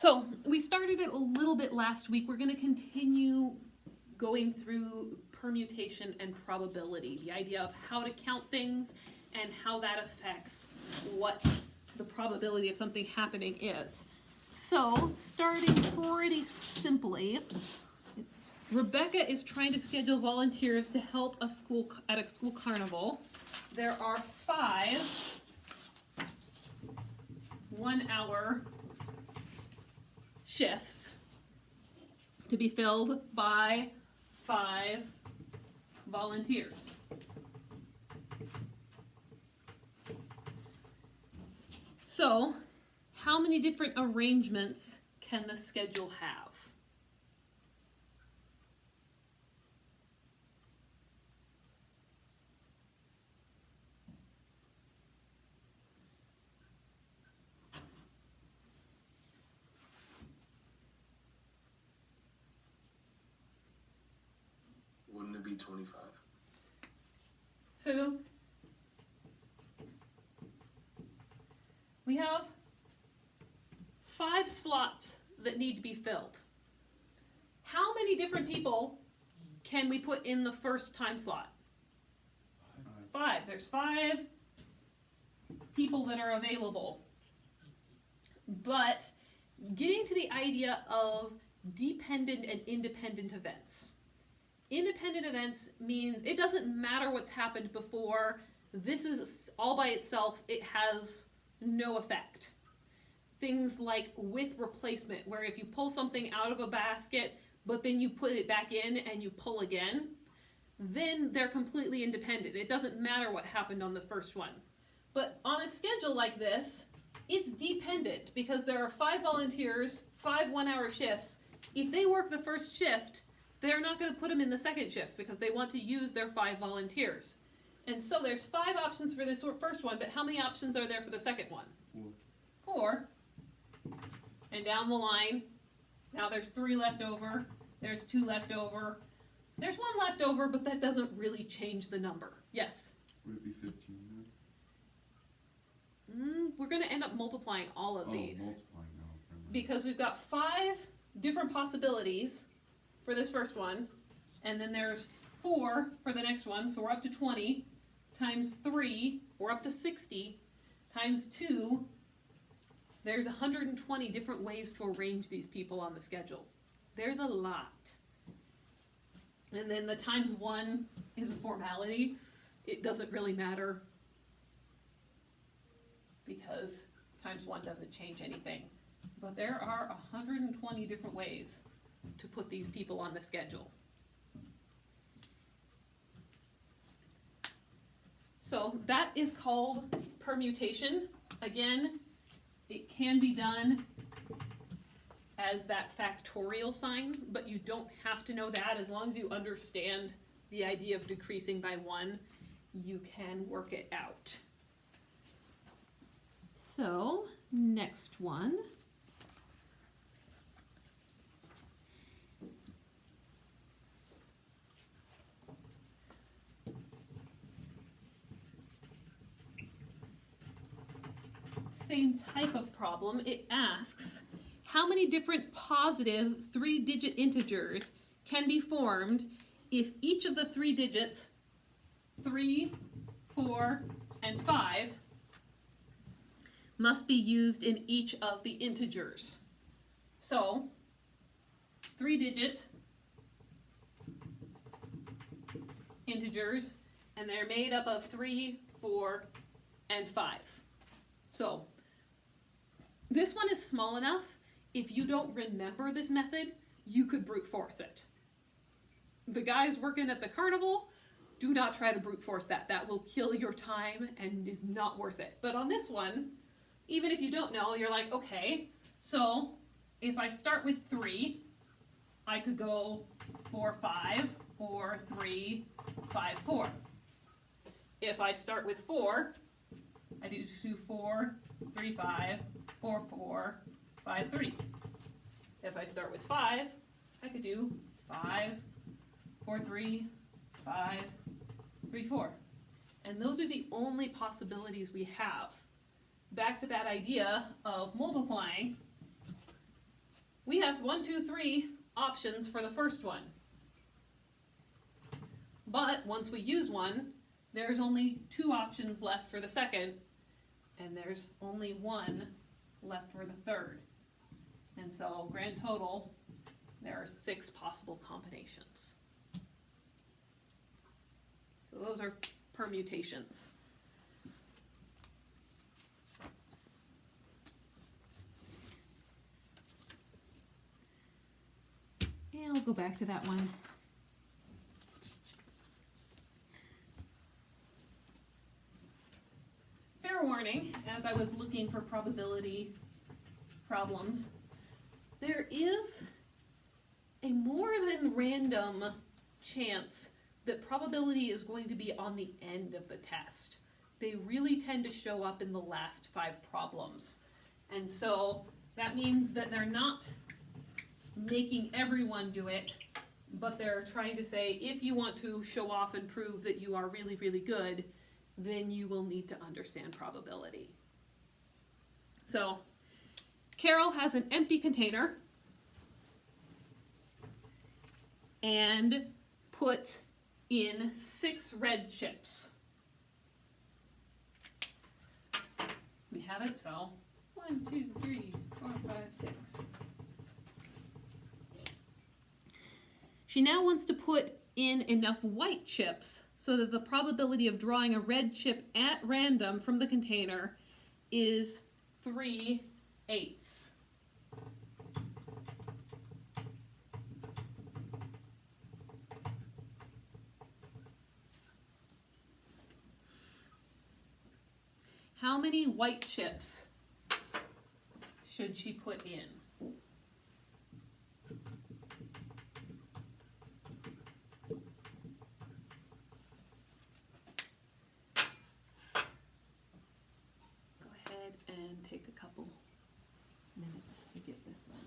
So we started it a little bit last week. We're going to continue going through permutation and probability, the idea of how to count things and how that affects what the probability of something happening is. So starting pretty simply, Rebecca is trying to schedule volunteers to help at a school carnival. There are 5 1-hour shifts to be filled by 5 volunteers. So, how many different arrangements can the schedule have? Wouldn't it be 25? So, we have 5 slots that need to be filled. How many different people can we put in the first time slot? 5. There's 5 people that are available. But getting to the idea of dependent and independent events. Independent events means it doesn't matter what's happened before. This is all by itself. It has no effect. Things like with replacement, where if you pull something out of a basket, but then you put it back in and you pull again, then they're completely independent. It doesn't matter what happened on the first one. But on a schedule like this, it's dependent because there are 5 volunteers, 5 1-hour shifts. If they work the first shift, they're not going to put them in the second shift because they want to use their 5 volunteers. And so there's 5 options for this first one, but how many options are there for the second one? 4. And down the line, now there's 3 left over, there's 2 left over, there's 1 left over, but that doesn't really change the number. Yes? Would it be 15 We're going to end up multiplying all of these. Multiplying now. Because we've got 5 different possibilities for this first one, and then there's 4 for the next one, so we're up to 20, times 3, we're up to 60, times 2, there's 120 different ways to arrange these people on the schedule. There's a lot. And then the times 1 is a formality. It doesn't really matter because times 1 doesn't change anything. But there are 120 different ways to put these people on the schedule. So that is called permutation. Again, it can be done as that factorial sign, but you don't have to know that. As long as you understand the idea of decreasing by 1, you can work it out. So, next one. Same type of problem. It asks, how many different positive 3-digit integers can be formed if each of the 3 digits, 3, 4, and 5, must be used in each of the integers? So, 3-digit integers, and they're made up of 3, 4, and 5. So, this one is small enough, if you don't remember this method, you could brute force it. The guys working at the carnival, do not try to brute force that. That will kill your time and is not worth it. But on this one, even if you don't know, you're like, okay, so if I start with 3, I could go 4, 5, or 3, 5, 4. If I start with 4, I do 2, 4, 3, 5, or 4, 5, 3. If I start with 5, I could do 5, 4, 3, 5, 3, 4. And those are the only possibilities we have. Back to that idea of multiplying, we have 1, 2, 3 options for the first one. But once we use one, there's only 2 options left for the second, and there's only 1 left for the third. And so, grand total, there are 6 possible combinations. So those are permutations. And I'll go back to that one. Fair warning, as I was looking for probability problems, there is a more than random chance that probability is going to be on the end of the test. They really tend to show up in the last 5 problems. And so that means that they're not making everyone do it, but they're trying to say, if you want to show off and prove that you are really, really good, then you will need to understand probability. So, Carol has an empty container and puts in 6 red chips. We have it, so 1, 2, 3, 4, 5, 6. She now wants to put in enough white chips so that the probability of drawing a red chip at random from the container is 3/8. How many white chips should she put in? Go ahead and take a couple minutes to get this one.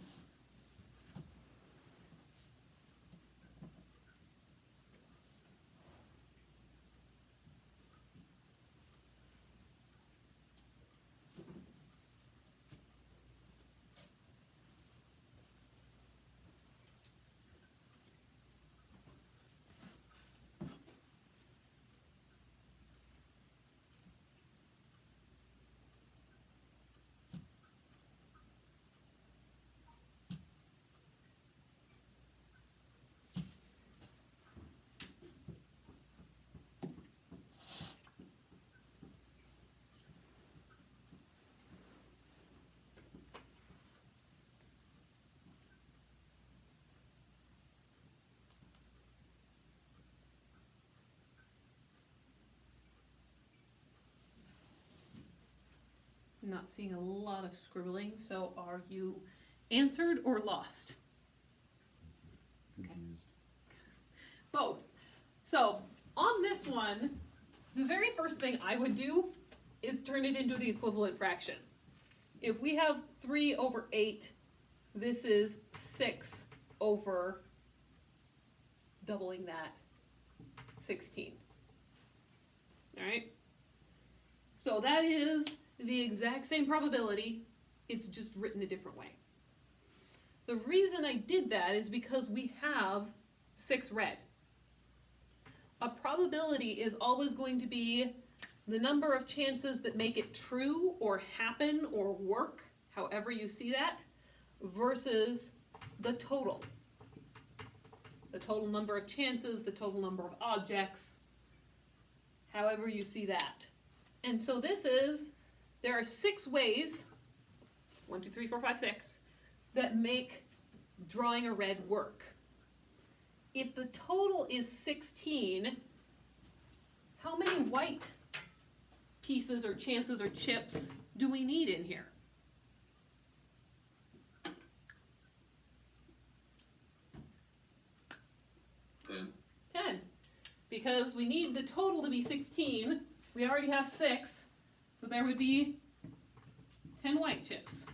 I'm not seeing a lot of scribbling, so are you answered or lost? Confused. Both. So, on this one, the very first thing I would do is turn it into the equivalent fraction. If we have 3/8, this is 6 over doubling that, 16. Alright? So that is the exact same probability, it's just written a different way. The reason I did that is because we have 6 red. A probability is always going to be the number of chances that make it true or happen or work, however you see that, versus the total. The total number of chances, the total number of objects, however you see that. And so this is, there are 6 ways, 1, 2, 3, 4, 5, 6, that make drawing a red work. If the total is 16, how many white pieces or chances or chips do we need in here? 10. Because we need the total to be 16. We already have 6. So there would be 10 white chips.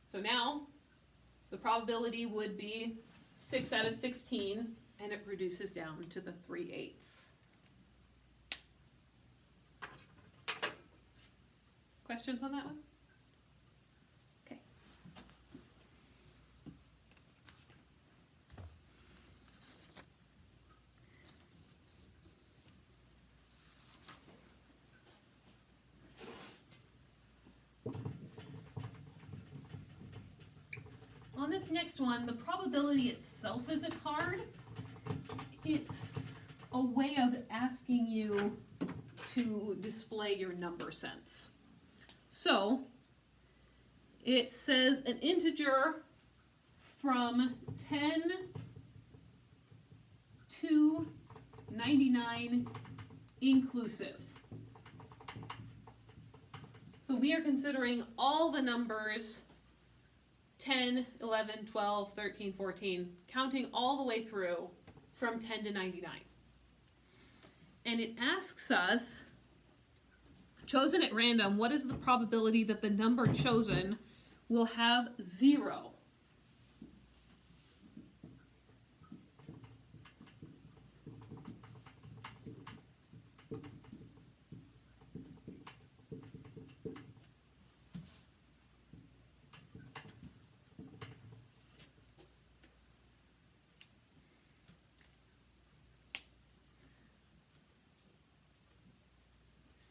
So now the probability would be 6 out of 16, and it reduces down to the 3/8. Questions on that one? this next one, the probability itself isn't hard. It's a way of asking you to display your number sense. So it says an integer from 10 to 99 inclusive. So we are considering all the numbers 10, 11, 12, 13, 14, counting all the way through from 10 to 99. And it asks us, chosen at random, what is the probability that the number chosen will have 0?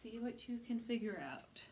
See what you can figure out.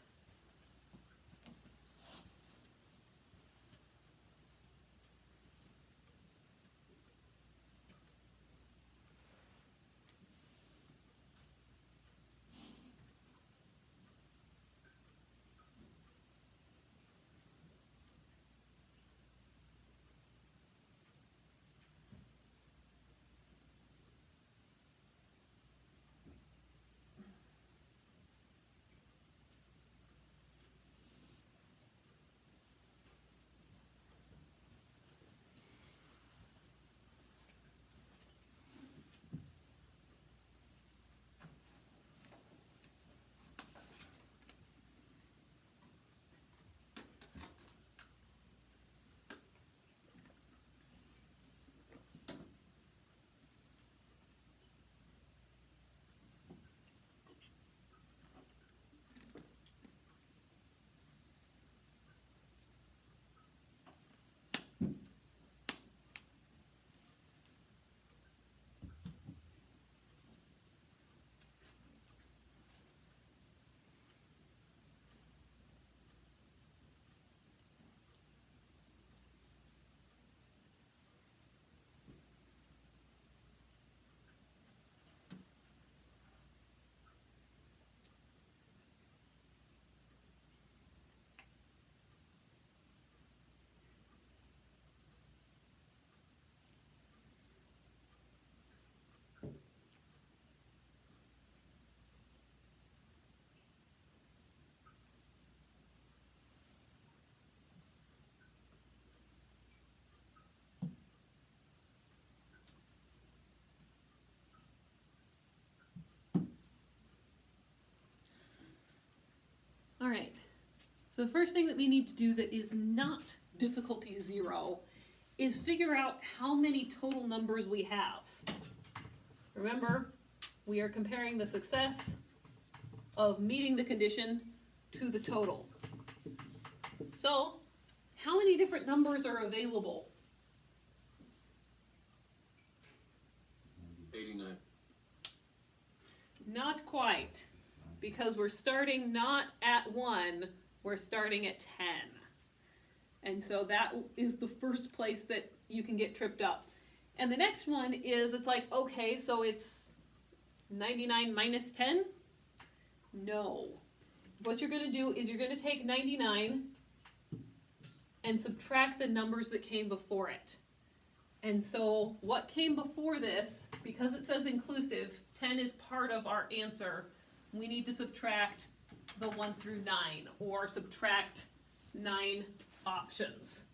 All right, so the first thing that we need to do that is not difficulty 0 is figure out how many total numbers we have. Remember, we are comparing the success of meeting the condition to the total. So, how many different numbers are available? 89. Not quite, because we're starting not at 1, we're starting at 10. And so that is the first place that you can get tripped up. And the next one is, it's like, okay, so it's 99 minus 10? No. What you're going to do is you're going to take 99 and subtract the numbers that came before it. And so what came before this, because it says inclusive, 10 is part of our answer, we need to subtract the 1 through 9, or subtract 9 options.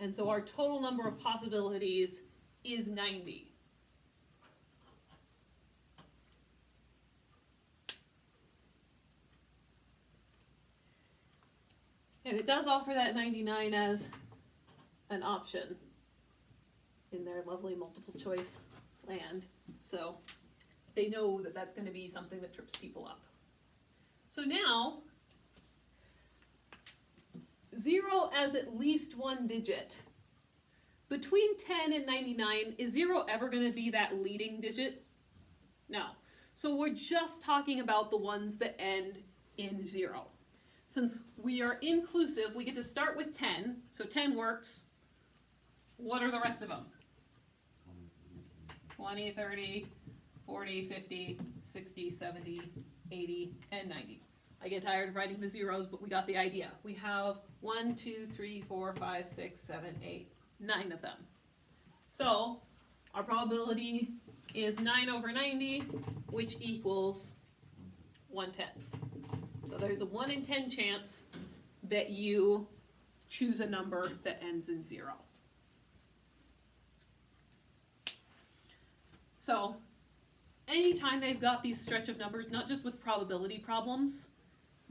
And so our total number of possibilities is 90. And it does offer that 99 as an option in their lovely multiple choice land. So they know that that's going to be something that trips people up. So now, 0 as at least one digit. Between 10 and 99, is 0 ever going to be that leading digit? No. So we're just talking about the ones that end in 0. Since we are inclusive, we get to start with 10, so 10 works. What are the rest of them? 20, 30, 40, 50, 60, 70, 80, and 90. I get tired of writing the zeros, but we got the idea. We have 1, 2, 3, 4, 5, 6, 7, 8, 9 of them. So our probability is 9 over 90, which equals 1/10. So there's a 1 in 10 chance that you choose a number that ends in 0. So anytime they've got these stretch of numbers, not just with probability problems,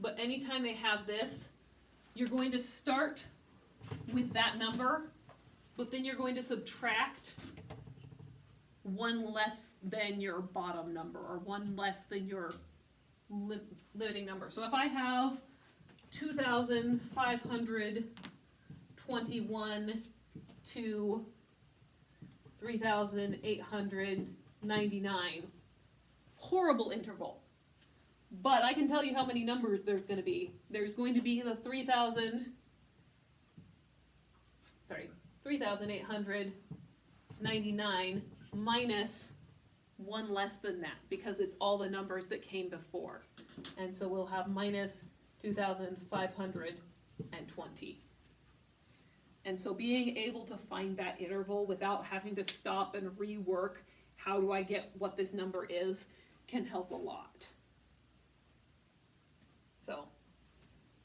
but anytime they have this, you're going to start with that number, but then you're going to subtract one less than your bottom number, or one less than your limiting number. So if I have 2,521 to 3,899, horrible interval. But I can tell you how many numbers there's going to be. There's going to be the 3,899 minus one less than that, because it's all the numbers that came before. And so we'll have minus 2,520. And so being able to find that interval without having to stop and rework how do I get what this number is can help a lot. So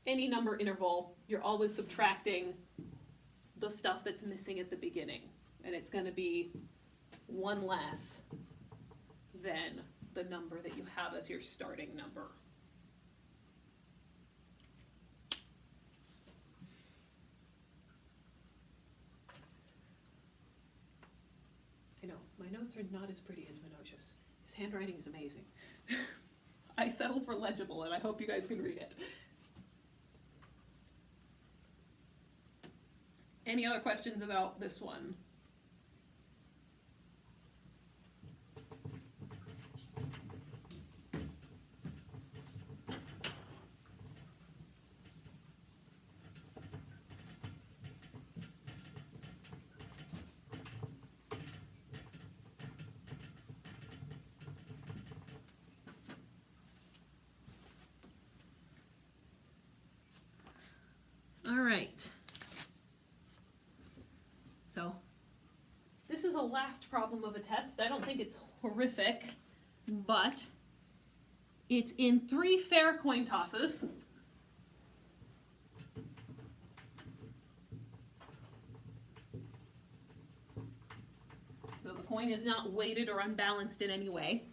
any number interval, you're always subtracting the stuff that's missing at the beginning, and it's going to be one less than the number that you have as your starting number. I know, my notes are not as pretty as Manoj's. His handwriting is amazing. I settle for legible, and I hope you guys can read it. Any other questions about this one? All right. So this is a last problem of a test. I don't think it's horrific, but it's in 3 fair coin tosses. So the coin is not weighted or unbalanced in any way.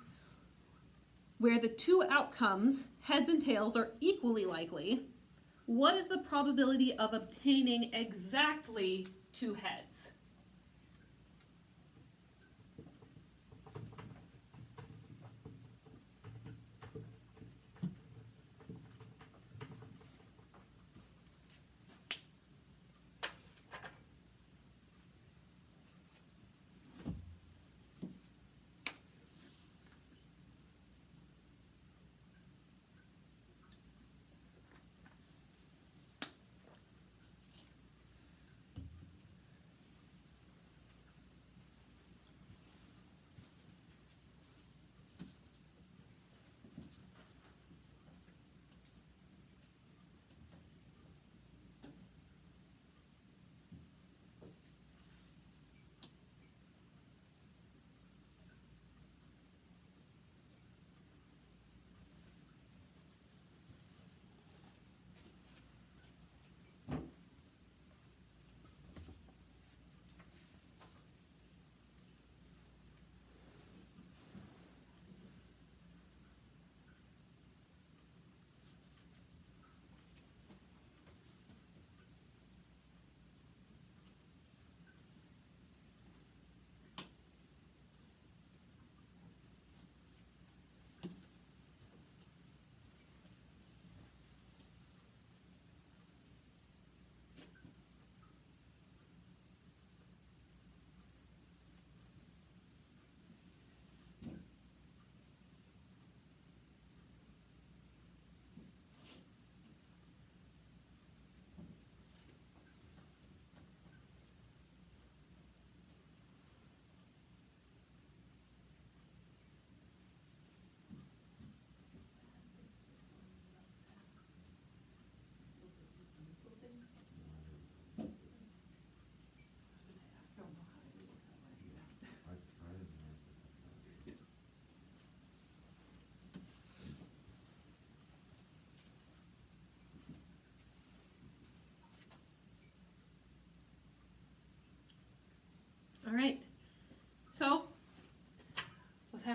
Where the 2 outcomes, heads and tails, are equally likely, what is the probability of obtaining exactly 2 heads?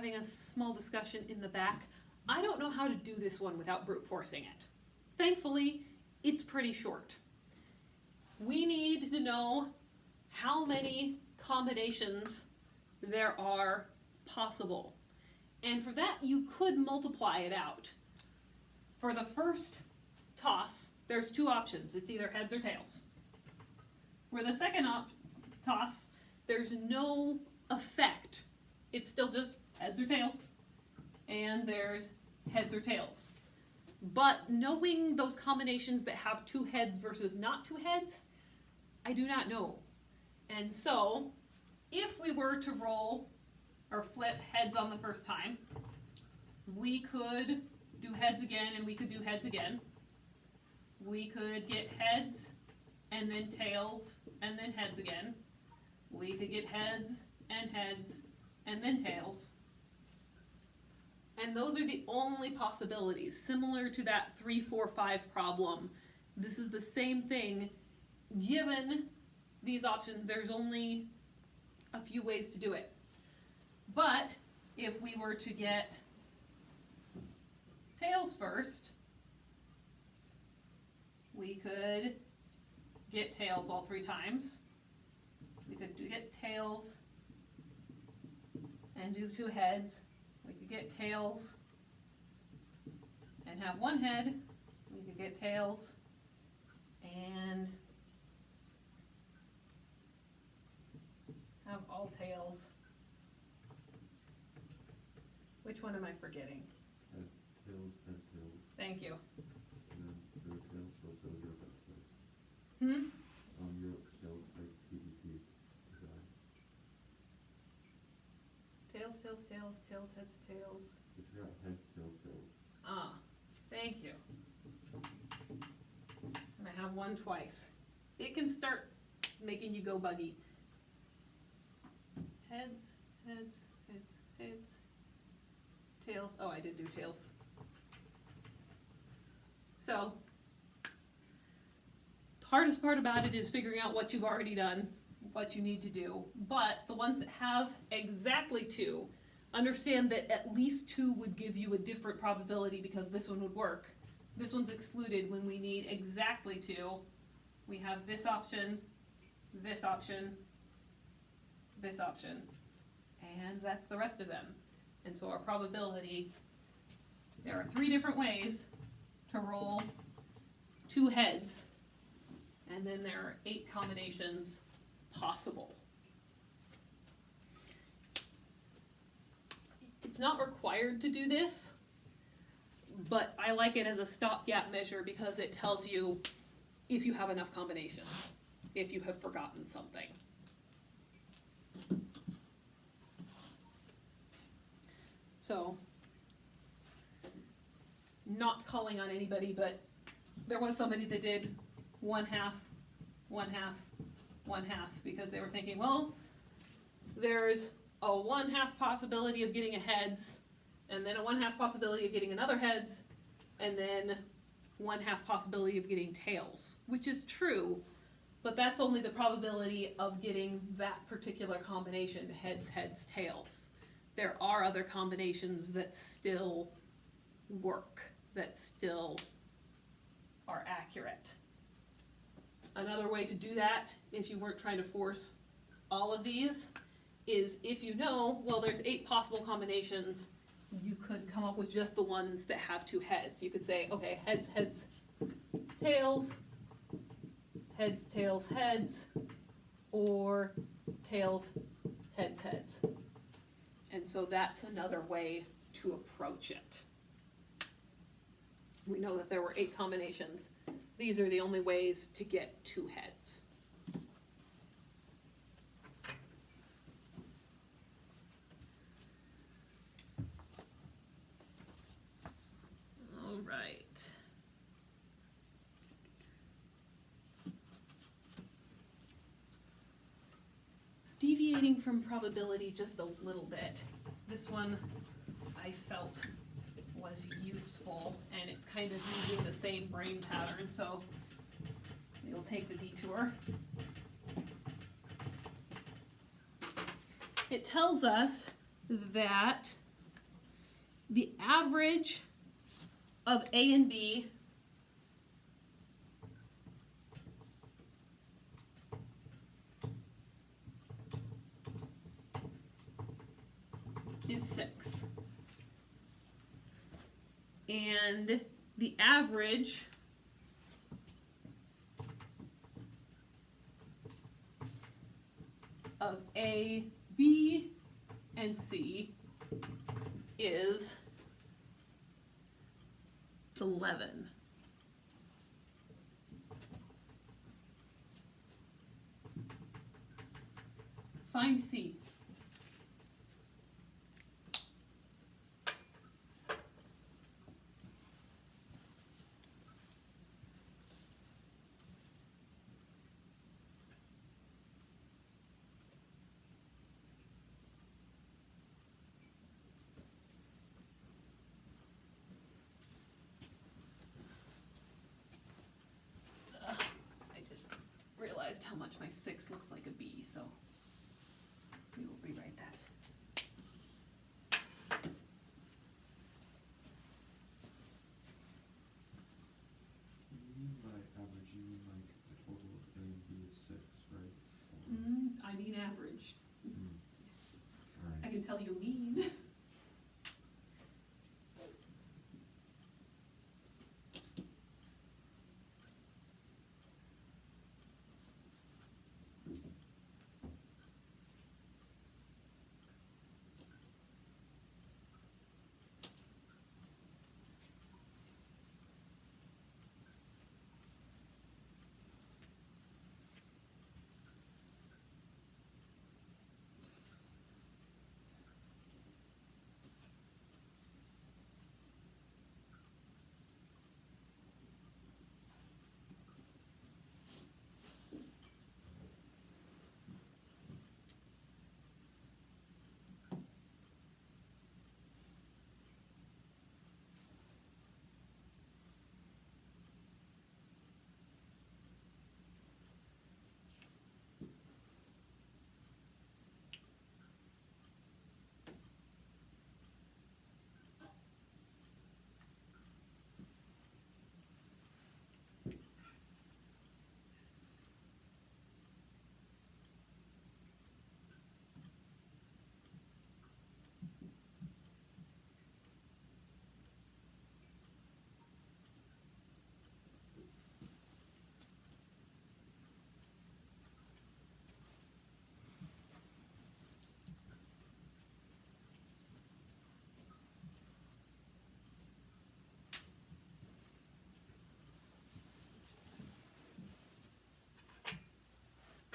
having a small discussion in the back. I don't know how to do this one without brute forcing it. Thankfully, it's pretty short. We need to know how many combinations there are possible. And for that, you could multiply it out. For the first toss, there's two options. It's either heads or tails. For the second toss, there's no effect. It's still just heads or tails. And there's heads or tails. But knowing those combinations that have two heads versus not two heads, I do not know. And so, if we were to roll or flip heads on the first time, we could do heads again and we could do heads again. We could get heads and then tails and then heads again. We could get heads and then tails. And those are the only possibilities. Similar to that 3, 4, 5 problem, this is the same thing. Given these options, there's only a few ways to do it. But if we were to get tails first, we could get tails all 3 times. We could get tails and do 2 heads. We could get tails and have 1 head. We could get tails and have all tails. Which one am I forgetting? Head, tails, head, tails. Thank you. And then your tails also your head tails. Your tails like TDP design. Tails, tails, tails, tails, heads, tails. If you have heads, tails, tails. Ah, thank you. And I have 1 twice. It can start making you go buggy. Heads, heads, heads, heads. Tails. Oh, I did do tails. So, the hardest part about it is figuring out what you've already done, what you need to do. But the ones that have exactly 2, understand that at least 2 would give you a different probability because this one would work. This one's excluded when we need exactly 2. We have this option, this option, this option, and that's the rest of them. And so our probability, there are 3 different ways to roll 2 heads, and then there are 8 combinations possible. It's not required to do this, but I like it as a stopgap measure because it tells you if you have enough combinations, if you have forgotten something. So, not calling on anybody, but there was somebody that did 1/2, 1/2, 1/2 because they were thinking, well, there's a 1/2 possibility of getting a heads, and then a 1/2 possibility of getting another heads, and then 1/2 possibility of getting tails, which is true, but that's only the probability of getting that particular combination, heads, heads, tails. There are other combinations that still work, that still are accurate. Another way to do that, if you weren't trying to force all of these, is if you know, well, there's 8 possible combinations, you could come up with just the ones that have 2 heads. You could say, okay, heads, heads, tails, heads, tails, heads, or tails, heads, heads. And so that's another way to approach it. We know that there were 8 combinations. These are the only ways to get 2 heads. All right. Deviating from probability just a little bit. This one I felt was useful, and it's kind of using the same brain pattern, so we'll take the detour. It tells us that the average of A and B is 6. And the average of A, B, and C is 11. Find C. I just realized how much my 6 looks like a B, so we will rewrite that. You mean by average, you mean like the total of A and B is 6, right? I mean average. I Alright. can tell you mean.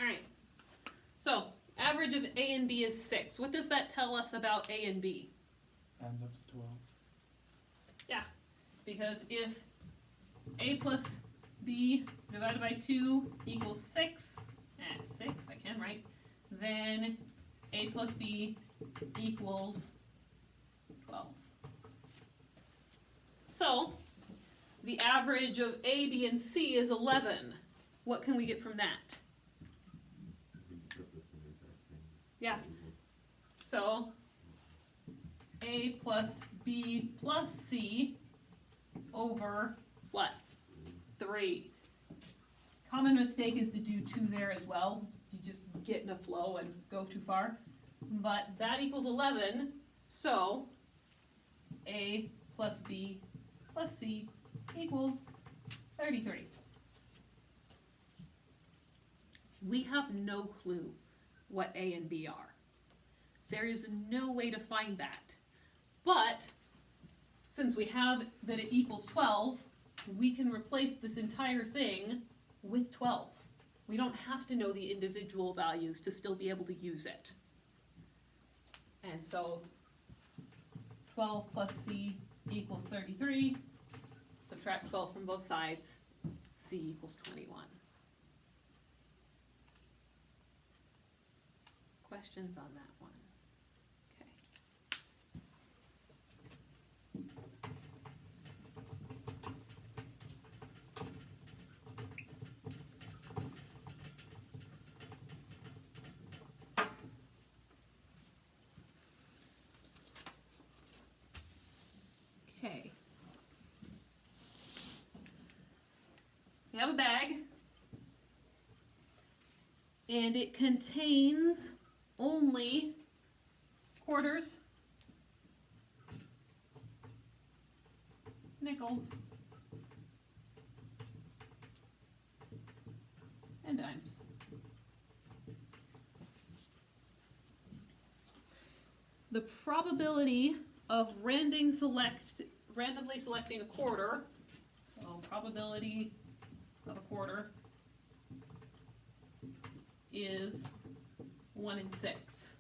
Alright, so average of A and B is 6. What does that tell us about A and B? Adds up to 12. Yeah, because if A plus B divided by 2 equals 6, 6, I can write, then A plus B equals 12. So, the average of A, B, and C is 11. What can we get from that? You can set this in the exact thing. Yeah. So, A plus B plus C over what? 3. Common mistake is to do 2 there as well. You just get in a flow and go too far. But that equals 11, so A plus B plus C equals 33. We have no clue what A and B are. There is no way to find that. But since we have that it equals 12, we can replace this entire thing with 12. We don't have to know the individual values to still be able to use it. And so 12 plus C equals 33. Subtract 12 from both sides. C equals 21. Questions on that one? Okay. have a bag, and it contains only quarters, nickels, and dimes. The probability of randomly selecting a quarter, so probability of a quarter is 1 in 6.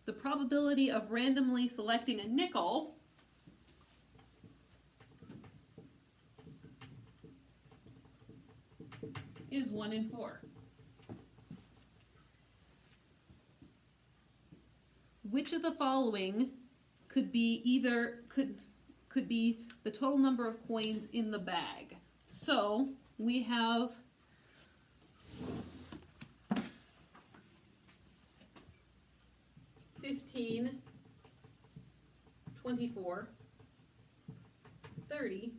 The probability of randomly selecting a nickel is 1 in 4. Which of the following could be could be the total number of coins in the bag? So we have 15, 24, 30,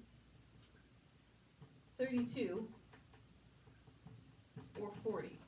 32, or 40.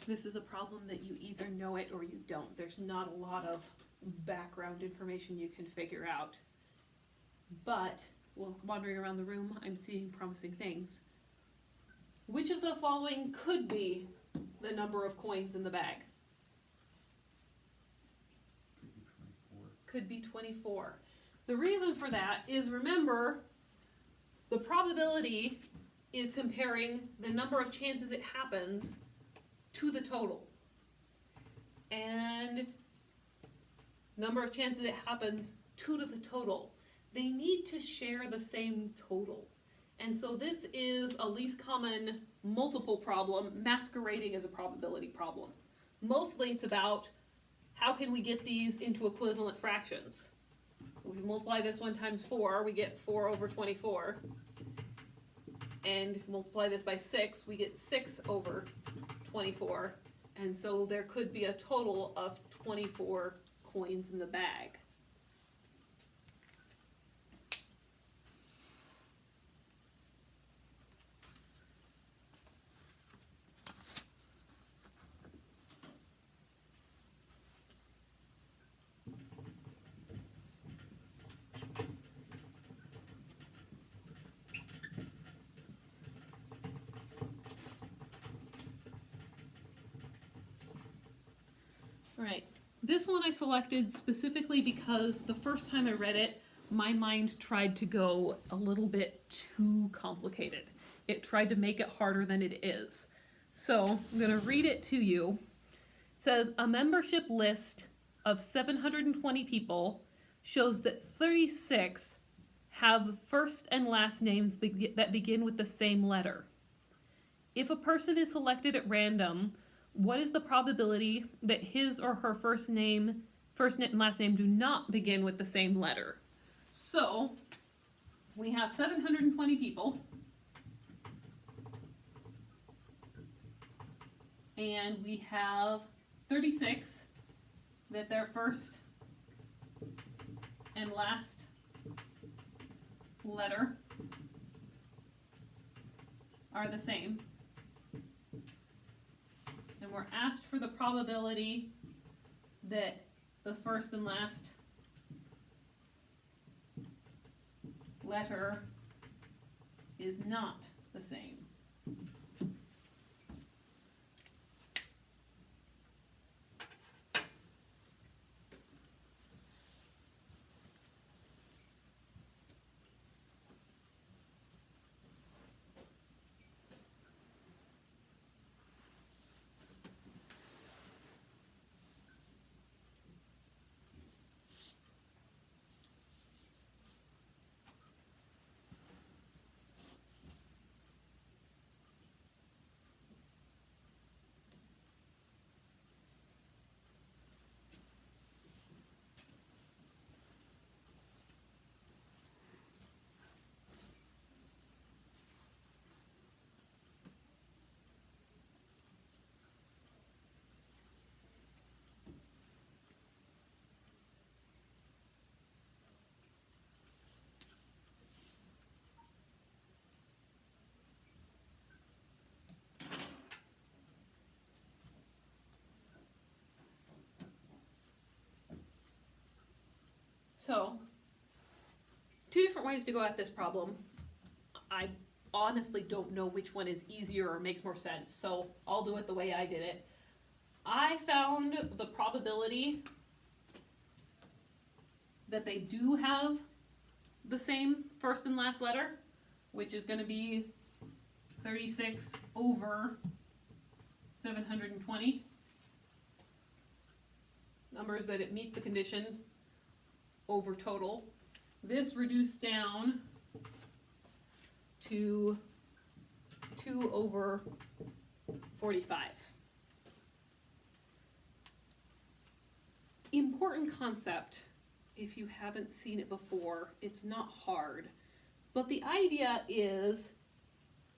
This is a problem that you either know it or you don't. There's not a lot of background information you can figure out. But, well, wandering around the room, I'm seeing promising things. Which of the following could be the number of coins in the bag? Could be 24. The reason for that is, remember, the probability is comparing the number of chances it happens to the total. And number of chances it happens to the total. They need to share the same total. And so this is a least common multiple problem masquerading as a probability problem. Mostly it's about how can we get these into equivalent fractions. If we multiply this one times 4, we get 4 over 24. And if we multiply this by 6, we get 6 over 24, and so there could be a total of 24 coins in the bag. Alright, this one I selected specifically because the first time I read it, my mind tried to go a little bit too complicated. It tried to make it harder than it is. So I'm going to read it to you. It says, a membership list of 720 people shows that 36 have first and last names that begin with the same letter. If a person is selected at random, what is the probability that his or her first and last name do not begin with the same letter? So, we have 720 people, and we have 36 that their first and last letter are the same. And we're asked for the probability that the first and last letter is not the same. So, two different ways to go at this problem. I honestly don't know which one is easier or makes more sense, so I'll do it the way I did it. I found the probability that they do have the same first and last letter, which is going to be 36 over 720. Numbers that it meet the condition over total. This reduced down to 2 over 45. Important concept, if you haven't seen it before, it's not hard. But the idea is,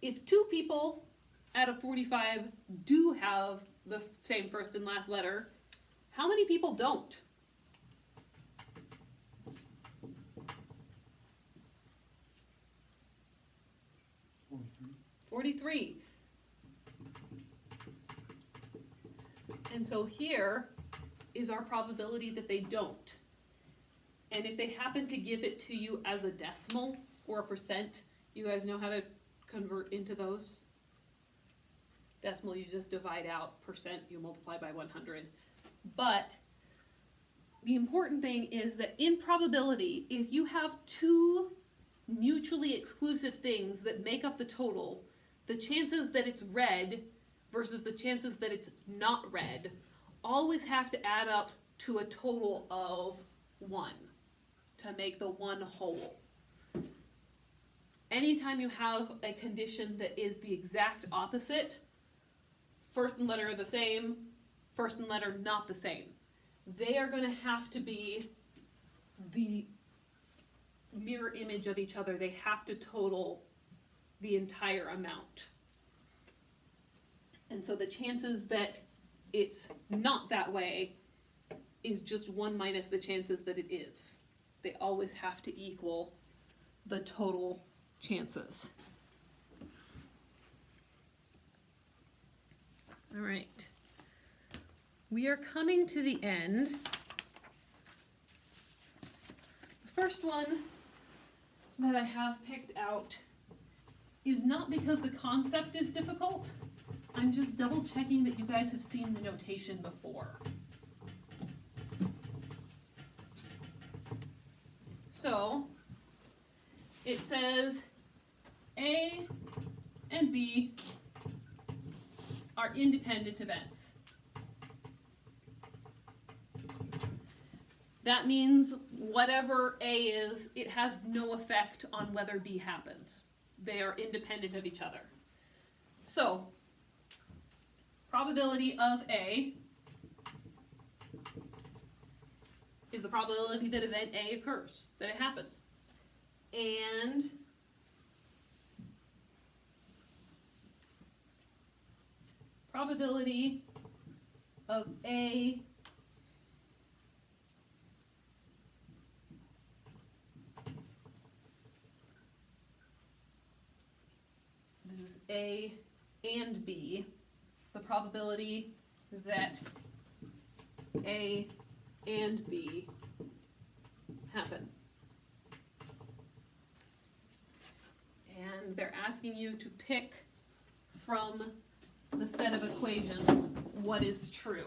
if two people out of 45 do have the same first and last letter, how many people don't? Forty-three. And so here is our probability that they don't. And if they happen to give it to you as a decimal or a percent, you guys know how to convert into those? Decimal, you just divide out. Percent, you multiply by 100. But the important thing is that in probability, if you have two mutually exclusive things that make up the total, the chances that it's red versus the chances that it's not red always have to add up to a total of 1 to make the one whole. Anytime you have a condition that is the exact opposite, first and letter are the same, first and letter not the same, they are going to have to be the mirror image of each other. They have to total the entire amount. And so the chances that it's not that way is just 1 minus the chances that it is. They always have to equal the total chances. All right. We are coming to the end. The first one that I have picked out is not because the concept is difficult. I'm just double checking that you guys have seen the notation before. So it says A and B are independent events. That means whatever A is, it has no effect on whether B happens. They are independent of each other. So, probability of A is the probability that event A occurs, that it happens. And probability of A this is A and B, the probability that A and B happen. And they're asking you to pick from the set of equations what is true.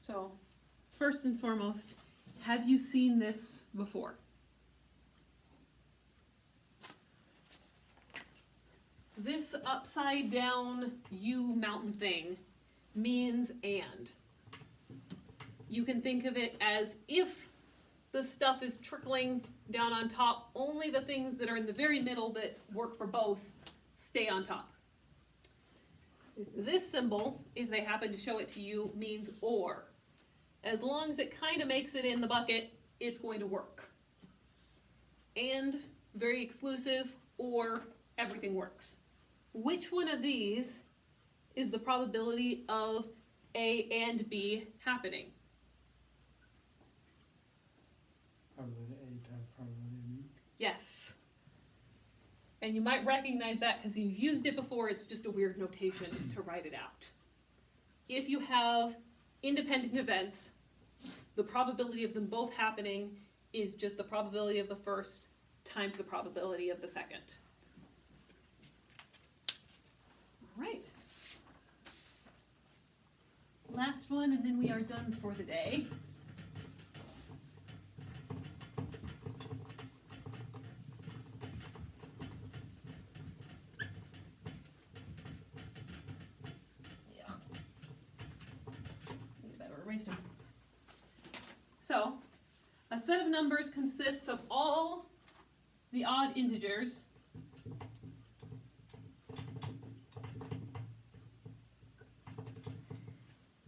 So, first and foremost, have you seen this before? This upside down U mountain thing means and. You can think of it as if the stuff is trickling down on top, only the things that are in the very middle that work for both stay on top. This symbol, if they happen to show it to you, means or. As long as it kind of makes it in the bucket, it's going to work. And, very exclusive, or everything works. Which one of these is the probability of A and B happening? Probability A times probability B. Yes. And you might recognize that because you've used it before. It's just a weird notation to write it out. If you have independent events, the probability of them both happening is just the probability of the first times the probability of the second. All right. Last one, and then we are done for the day. Eraser. So, a set of numbers consists of all the odd integers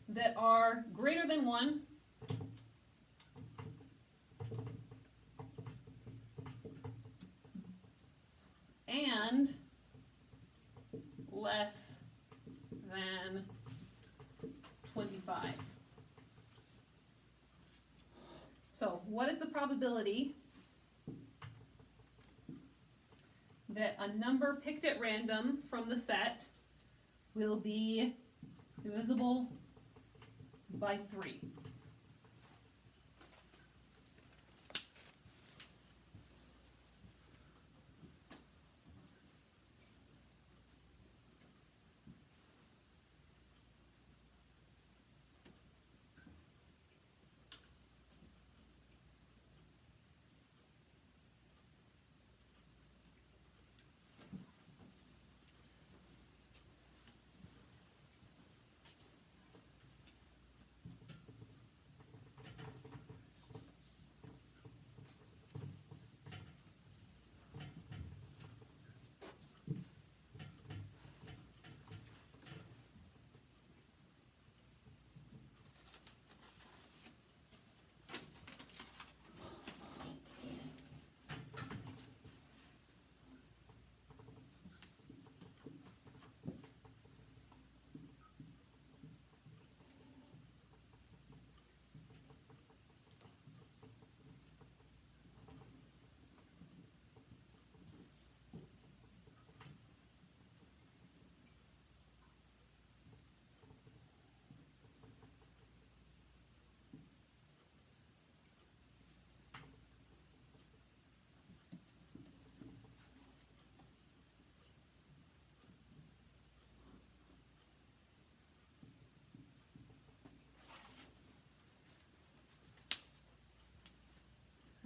that are greater than 1 and less than 25. So, what is the probability that a number picked at random from the set will be divisible by 3?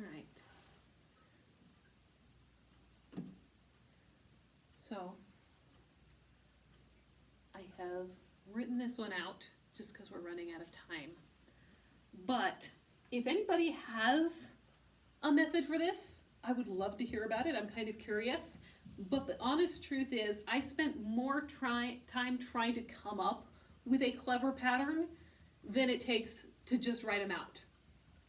All right. So, I have written this one out just because we're running out of time. But if anybody has a method for this, I would love to hear about it. I'm kind of curious. But the honest truth is, I spent more time trying to come up with a clever pattern than it takes to just write them out.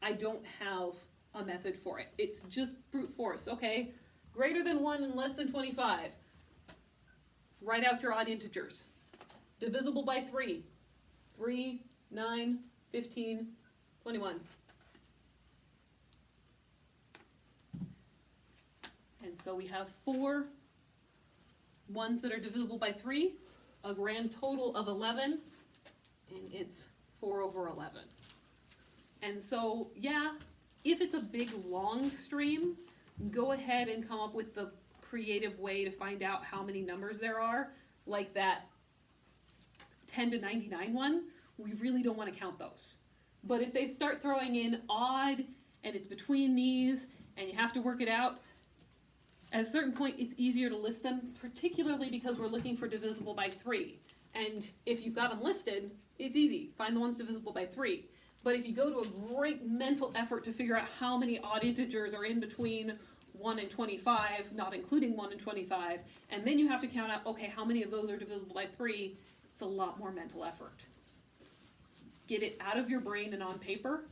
I don't have a method for it. It's just brute force. Okay, greater than 1 and less than 25. Write out your odd integers. Divisible by 3. 3, 9, 15, 21. And so we have 4 ones that are divisible by 3, a grand total of 11, and it's 4 over 11. And so, yeah, if it's a big long stream, go ahead and come up with the creative way to find out how many numbers there are, like that 10 to 99 one. We really don't want to count those. But if they start throwing in odd, and it's between these, and you have to work it out, at a certain point it's easier to list them, particularly because we're looking for divisible by 3. And if you've got them listed, it's easy. Find the ones divisible by 3. But if you go to a great mental effort to figure out how many odd integers are in between 1 and 25, not including 1 and 25, and then you have to count out, okay, how many of those are divisible by 3, it's a lot more mental effort. Get it out of your brain and on paper,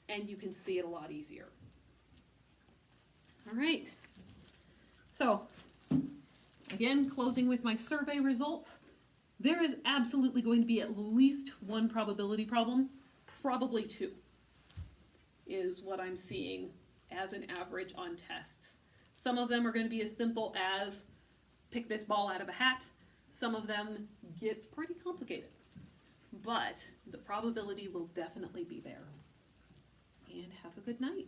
and you can see it a lot easier. All right. So, again, closing with my survey results, there is absolutely going to be at least one probability problem, probably 2, is what I'm seeing as an average on tests. Some of them are going to be as simple as pick this ball out of a hat. Some of them get pretty complicated. But the probability will definitely be there. And have a good night.